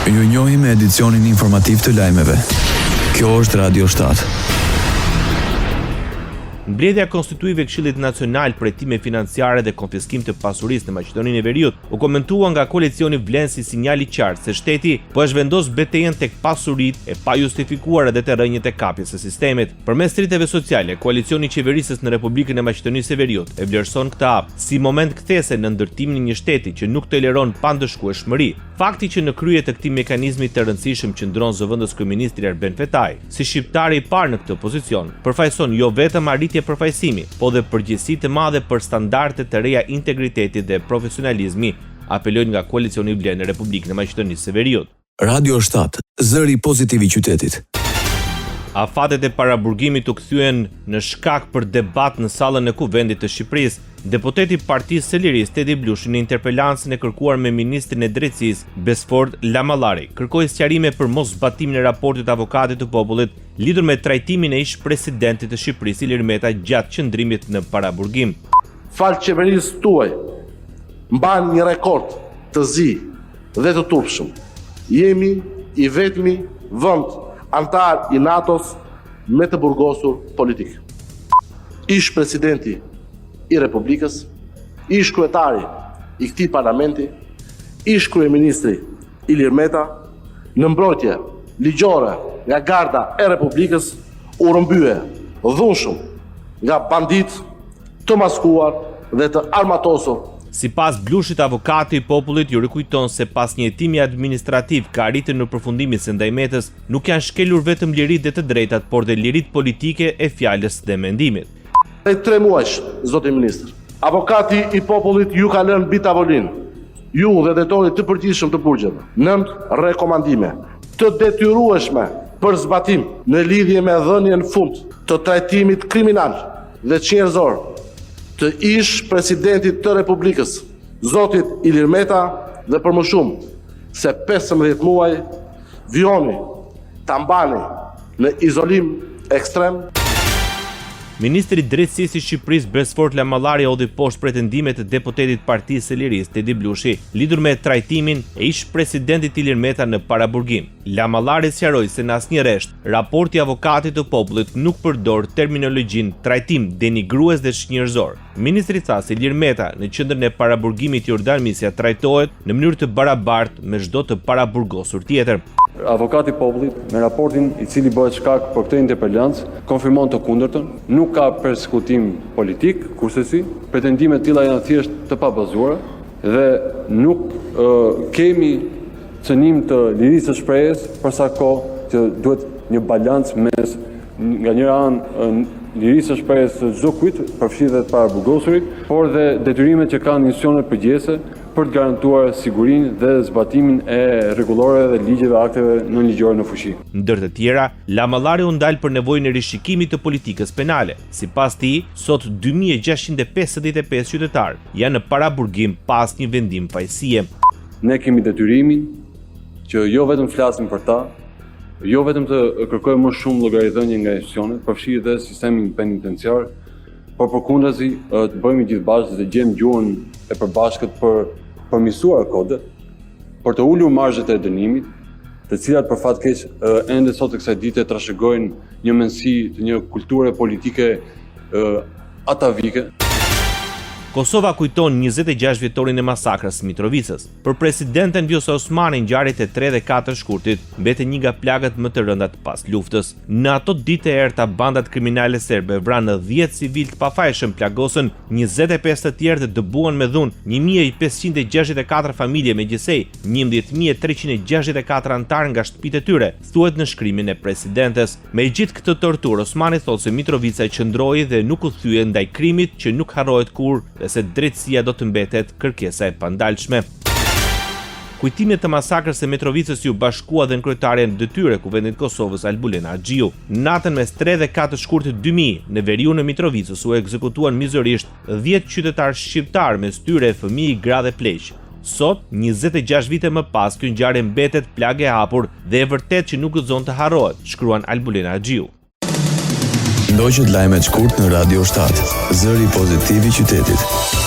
Ju njohim me edicionin informativ të lajmeve. Kjo është Radio 7. Mbledhja konstituive Këshillit Nacional për hetime financiare dhe konfiskim të pasurisë në Maqedoninë e Veriut u komentua nga koalicioni vlen si sinjal i qartë se shteti po e zhvendos betejën tek pasuritë e pajustifikuara dhe të rënjët e kapjes së sistemit. Përmes triteve sociale, koalicioni i qeverisës në Republikën e Maqedonisë së Veriut e vlerëson këtë hap si moment kthese në ndërtimin e një shteti që nuk toleron pandëshkueshmëri. Fakti që në krye të këtij mekanizmi të rëndësishëm qëndron zëvendës kryeministri Erben Fetaj, si shqiptari i parë në këtë pozicion, përfaqëson jo vetëm arritje përfaqësimi, po dhe përgjegjësi të madhe për standarde të reja integriteti dhe profesionalizmi, apelojnë nga koalicioni i vlen në Republikën e Maqedonisë së Veriut. Radio 7, zëri pozitiv i qytetit. Afatet e paraburgimit u kthyen në shkak për debat në sallën e Kuvendit të Shqipërisë. Deputeti i Partisë së Lirisë Tedi Blushi në interpelancën e kërkuar me ministrin e Drejtësisë Besford Lamallari kërkoi sqarime për moszbatimin e raportit të avokatit të popullit lidhur me trajtimin e ish-presidentit të Shqipërisë Ilir Meta gjatë qëndrimit në paraburgim. Fal qeverisë tuaj, mban një rekord të zi dhe të turpshëm. Jemi i vetmi vend antar i NATO-s me të burgosur politik. Ish-presidenti i Republikës, ish-kryetari i këtij parlamenti, ish-kryeministri Ilir Meta, në mbrojtje ligjore nga Garda e Republikës, u rrëmbye dhunshëm nga bandit të maskuar dhe të armatosur. Sipas Blushit, avokati i popullit ju rikujton se pas një hetimi administrativ ka arritur në përfundimin se ndaj Metës nuk janë shkelur vetëm liritë dhe të drejtat, por dhe liritë politike e fjalës dhe mendimit. Prej 3 muajsh, zoti ministër, avokati i popullit ju ka lënë mbi tavolinë, ju dhe drejtori të përgjithshëm të burgjeve, 9 rekomandime të detyrueshme për zbatim në lidhje me dhënien fund të trajtimit kriminal dhe njerëzor të ish-presidentit të Republikës, zotit Ilir Meta, dhe për më shumë se 15 muaj vjoni ta mbani në izolim ekstrem. Ministri i Drejtësisë i Shqipërisë Besford Lamallari hodhi poshtë pretendimet e deputetit Partisë së Lirisë Tedi Blushi lidhur me trajtimin e ish-presidentit Ilir Meta në paraburgim. Lamallari sqaroi se në asnjë rresht raporti i avokatit të popullit nuk përdor terminologjinë trajtim denigrues dhe çnjerëzor. Ministri tha se Ilir Meta në qendrën e paraburgimit Jordan Misja trajtohet në mënyrë të barabartë me çdo të paraburgosur tjetër. Avokati i popullit me raportin i cili bëhet shkak për këtë interpelancë konfirmon të kundërtën, nuk ka përsekutim politik, kurse pretendimet e tilla janë thjesht të pabazuara dhe nuk kemi cënim të lirisë së shprehjes për sa kohë që duhet një balancë mes nga njëra anë lirisë së shprehjes së çdo kujt, përfshirë dhe të paraburgosurit, por dhe detyrimet që kanë institucionet përgjegjëse për të garantuar sigurinë dhe zbatimin e rregullore dhe ligjeve akteve nënligjore në fuqi. Ndër të tjera, Lamallari u ndal për nevojën e rishikimit të politikës penale. Sipas tij, sot 2655 qytetarë janë në paraburgim pas një vendim fajësie. Ne kemi detyrimin që jo vetëm flasim për ta, jo vetëm të kërkojmë më shumë llogaridhënie nga institucionet, përfshirë dhe sistemin penitenciar, por përkundazi të bëjmë gjithë bashkë dhe gjejmë gjuhën e përbashkët për përmirësuar kodet, për të ulur marzhet e dënimit, të cilat për fat keq ende sot të kësaj dite trashëgojnë një mendësi të një kulture politike atavike. Kosova kujton 26 vjetorin e masakrës së Mitrovicës. Për presidenten Vjosa Osmani, ngjarjet e 3 dhe 4 shkurtit mbeten një nga plagët më të rënda pas luftës. Në ato ditë e errta bandat kriminale serbe vranë 10 civil të pafajshëm, plagosën 25 të tjerë dhe dëbuan me dhunë 1564 familje, megjithëse 11364 antar nga shtëpitë e tyre, thuhet në shkrimin e presidentes. Me gjithë këtë torturë, Osmani thotë se Mitrovica qëndroi dhe nuk u thye ndaj krimit që nuk harrohet kurrë, dhe se drejtësia do të mbetet kërkesa e pandalshme. Kujtimet të masakrës së Mitrovicës ju bashkua dhe në kryetaren detyre Kuvendit Kosovës Albulena Xhiu. Natën mes 3 dhe 4 shkurtit 2000 në veriun e Mitrovicës u ekzekutuan mizërisht 10 qytetarë shqiptar, mes tyre fëmijë, gra dhe pleq. Sot, 26 vite më pas, kjo ngjarje mbetet plagë e hapur dhe e vërtet që nuk gëzon të harrohet, shkruan Albulena Xhiu. Ndoqët lajmet shkurt në Radio 7, zëri pozitiv i qytetit.